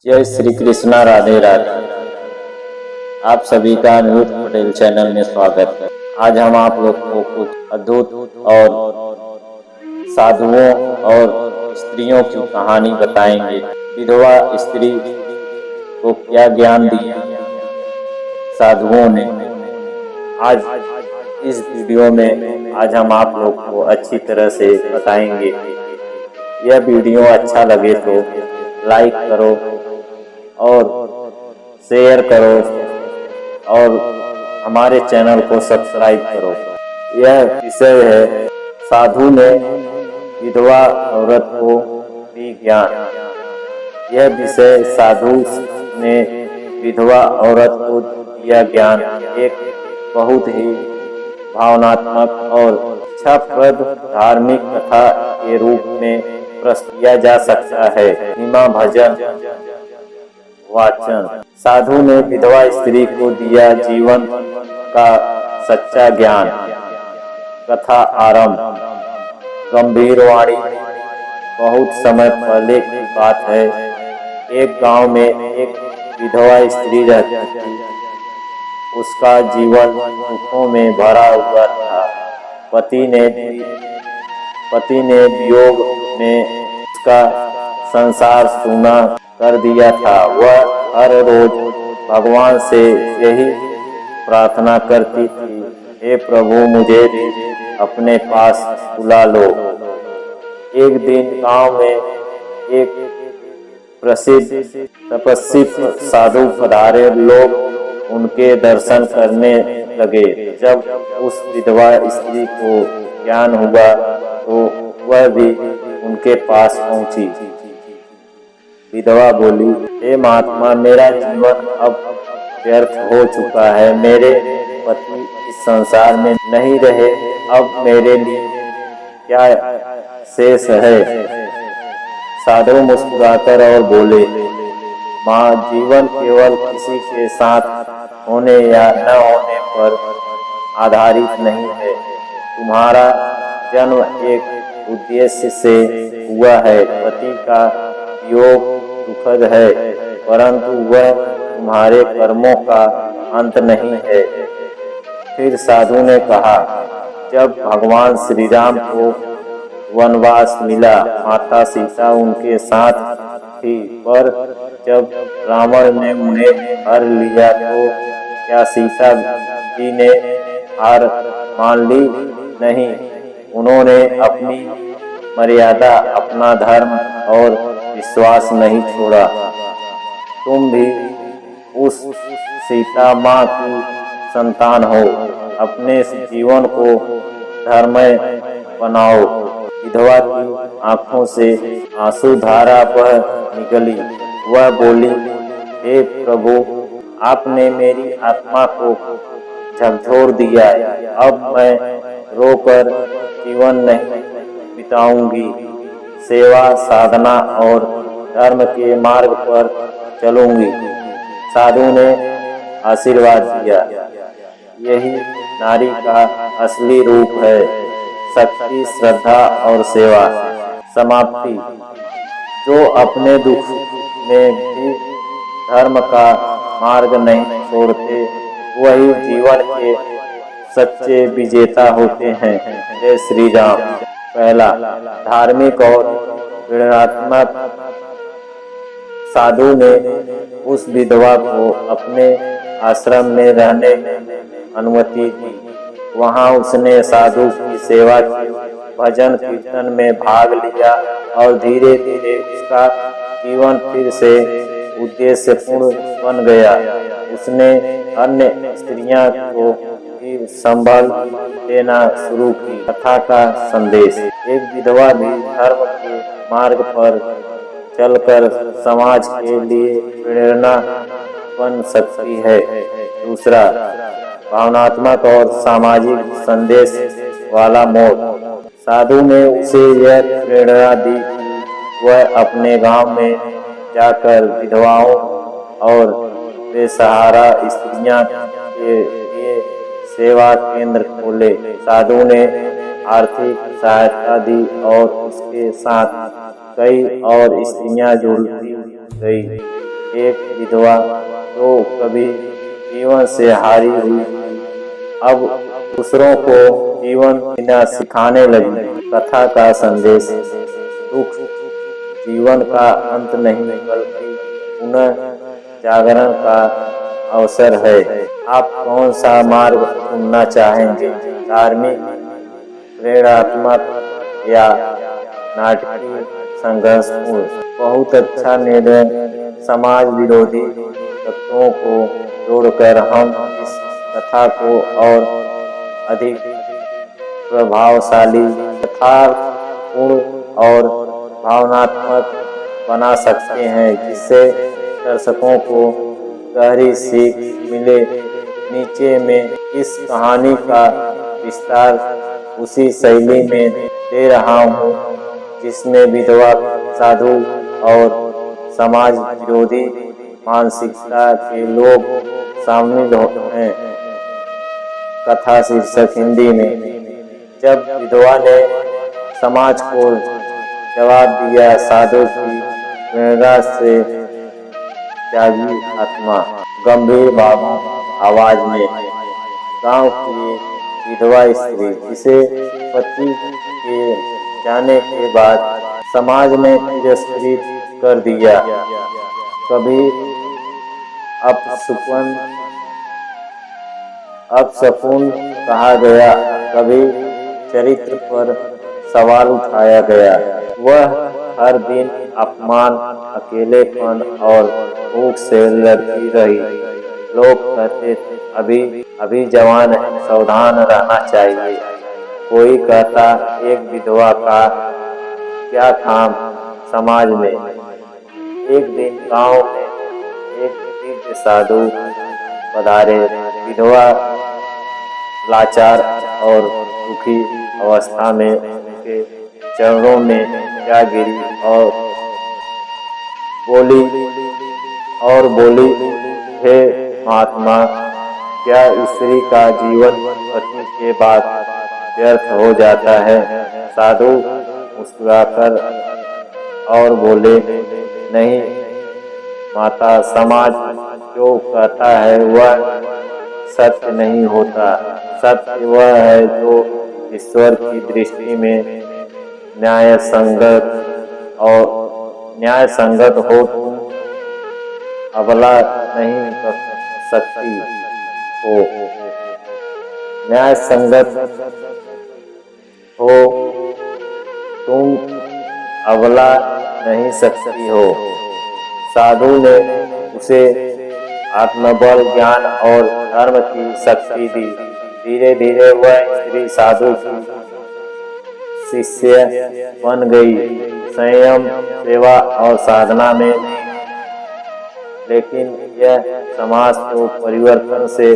जय श्री कृष्णा, राधे राधे। आप सभी का अनिरुद्ध पटेल चैनल में स्वागत है। आज हम आप लोग को कुछ अद्भुत और साधुओं और स्त्रियों की कहानी बताएंगे। विधवा स्त्री को क्या ज्ञान दिया साधुओं ने, आज इस वीडियो में आज हम आप लोग को अच्छी तरह से बताएंगे। यह वीडियो अच्छा लगे तो लाइक करो और शेयर करो और हमारे चैनल को सब्सक्राइब करो। यह विषय है साधु ने विधवा औरत को दी ज्ञान। यह विषय साधु ने विधवा औरत को दिया ज्ञान एक बहुत ही भावनात्मक और इच्छाप्रद धार्मिक कथा के रूप में प्रस्तुत किया जा सकता है। हिमा भजन वाचन। साधु ने विधवा स्त्री को दिया जीवन का सच्चा ज्ञान। कथा आरंभ। गंभीर वाणी। बहुत समय पहले की बात है। एक गांव में एक विधवा स्त्री रहती थी। उसका जीवन दुखों में भरा हुआ था। पति ने वियोग में उसका संसार सूना कर दिया था। वह हर रोज भगवान से यही प्रार्थना करती थी, हे प्रभु, मुझे भी अपने पास बुला लो। एक दिन गांव में एक प्रसिद्ध तपस्वी साधु पधारे। लोग उनके दर्शन करने लगे। जब उस विधवा स्त्री को ज्ञान हुआ तो वह भी उनके पास पहुंची। विधवा बोली, हे महात्मा, मेरा जीवन अब व्यर्थ हो चुका है। मेरे पति इस संसार में नहीं रहे, अब मेरे लिए क्या शेष है? साधु मुस्कुराकर और बोले, माँ, जीवन केवल किसी के साथ होने या न होने पर आधारित नहीं है। तुम्हारा जन्म एक उद्देश्य से हुआ है। पति का वियोग दुखद है, परंतु वह तुम्हारे कर्मों का अंत नहीं है। फिर साधु ने कहा, जब भगवान श्री राम को वनवास मिला, माता सीता उनके साथ थी, पर जब रावण ने उन्हें हर लिया तो क्या सीता जी ने हार मान ली? नहीं, उन्होंने अपनी मर्यादा, अपना धर्म और विश्वास नहीं छोड़ा। तुम भी उस सीता माँ की संतान हो। अपने जीवन को धर्ममय बनाओ। विधवा की आंखों से आंसू धारा बह निकली। वह बोली, हे प्रभु, आपने मेरी आत्मा को झकझोर दिया। अब मैं रोकर जीवन नहीं बिताऊंगी। सेवा, साधना और धर्म के मार्ग पर चलूंगी। साधु ने आशीर्वाद दिया। यही नारी का असली रूप है, शक्ति, श्रद्धा और सेवा। समाप्ति। जो अपने दुख में भी धर्म का मार्ग नहीं छोड़ते, वही जीवन के सच्चे विजेता होते हैं। जय श्री राम। पहला, धार्मिक और प्रेरणात्मक। साधु ने उस विधवा को अपने आश्रम में रहने अनुमति दी। वहां उसने साधु की सेवा की, भजन कीर्तन में भाग लिया और धीरे धीरे उसका जीवन फिर से उद्देश्यपूर्ण बन गया। उसने अन्य स्त्रियों को भी संभाल देना शुरू की। कथा का संदेश। एक विधवा भी धर्म के मार्ग पर चलकर समाज के लिए प्रेरणा बन सकती है। दूसरा, भावनात्मक और सामाजिक संदेश वाला मोड़। साधु ने उसे यह प्रेरणा दी कि वह अपने गांव में जाकर विधवाओं और बेसहारा स्त्रियों के लिए सेवा केंद्र खोले। साधु ने आर्थिक सहायता दी और उसके साथ कई और स्त्रियां जुड़ती गई। एक विधवा जो कभी जीवन से हारी हुई अब दूसरों को जीवन जीना सिखाने लगी। कथा का संदेश, दुख जीवन का अंत नहीं बल्कि पुनः जागरण का अवसर है। आप कौन सा मार्ग चुनना चाहेंगे, धार्मिक, प्रेरणात्मक या नाटकीय संघर्षपूर्ण? बहुत अच्छा निर्णय। समाज विरोधी तत्वों को जोड़कर हम इस कथा को और अधिक प्रभावशाली, यथार्थपूर्ण और भावनात्मक बना सकते हैं, जिससे दर्शकों को गहरी सीख मिले। नीचे में इस कहानी का विस्तार उसी शैली में दे रहा हूँ जिसमें विधवा, साधु और समाज विरोधी मानसिकता के लोग शामिल हैं। कथा शीर्षक हिंदी में। जब विधवा ने समाज को जवाब दिया, साधु की प्रेरणा से जागी आत्मा। गंभीर आवाज में। गांव की विधवा स्त्री जिसे पति के जाने के बाद समाज ने तिरस्कृत कर दिया, कभी अपशकुन कहा गया, कभी चरित्र पर सवाल उठाया गया। वह हर दिन अपमान, अकेलेपन और भूख से लड़ती रही। लोग कहते अभी जवान है, सावधान रहना चाहिए। कोई कहता एक विधवा का क्या काम समाज में। एक दिन गांव में एक दिव्य साधु पधारे। विधवा लाचार और दुखी अवस्था में उनके चरणों में जा गिरी और बोली, हे महात्मा, क्या स्त्री का जीवन पति के बाद व्यर्थ हो जाता है? साधु मुस्कुराकर और बोले, नहीं माता, समाज जो कहता है वह सत्य नहीं होता। सत्य वह है जो ईश्वर की दृष्टि में न्याय संगत हो। तुम अबला नहीं कर सकती हो, न्याय संगत हो। तुम अबला नहीं सकती हो। साधु ने उसे आत्मबल, ज्ञान और धर्म की शक्ति दी। धीरे धीरे वह स्त्री साधु की शिष्य बन गई, संयम, सेवा और साधना में। लेकिन यह समाज तो परिवर्तन से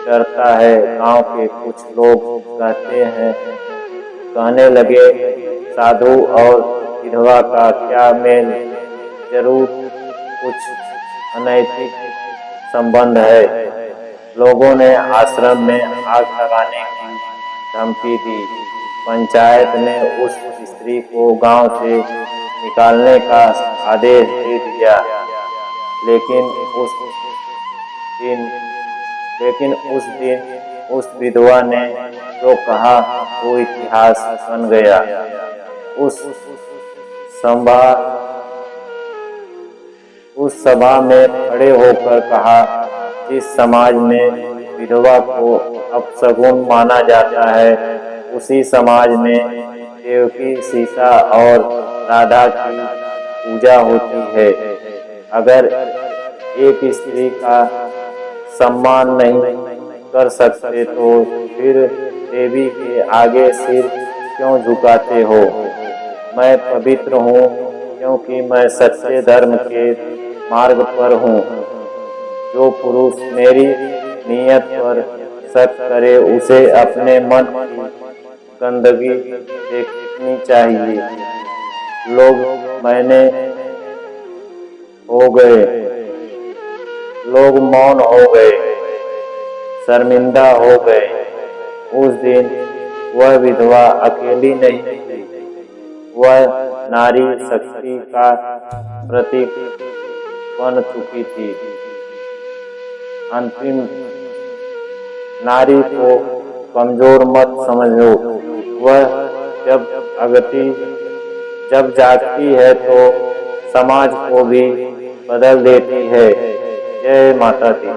डरता है। गांव के कुछ लोग कहने लगे, साधु और विधवा का क्या मेल? जरूर कुछ अनैतिक संबंध है। लोगों ने आश्रम में आग लगाने की धमकी दी। पंचायत ने उस स्त्री को गांव से निकालने का आदेश दे दिया। लेकिन उस दिन उस विधवा ने जो कहा वो इतिहास बन गया। उस सभा में खड़े होकर कहा, जिस समाज में विधवा को अपशगुन माना जाता है, उसी समाज में देवकी, सीता और राधा की पूजा होती है। अगर एक स्त्री का सम्मान नहीं कर सकते तो फिर देवी के आगे सिर क्यों झुकाते हो? मैं पवित्र हूँ क्योंकि मैं सच्चे धर्म के मार्ग पर हूँ। जो पुरुष मेरी नीयत पर शक करे उसे अपने मन की गंदगी देखनी चाहिए। लोग मौन हो गए, शर्मिंदा हो गए। उस दिन वह विधवा अकेली नहीं थी, वह नारी शक्ति का प्रतीक बन चुकी थी। अंतिम नारी को कमजोर मत समझो, वह जब जागती है तो समाज को भी बदल देती है। जय माता दी।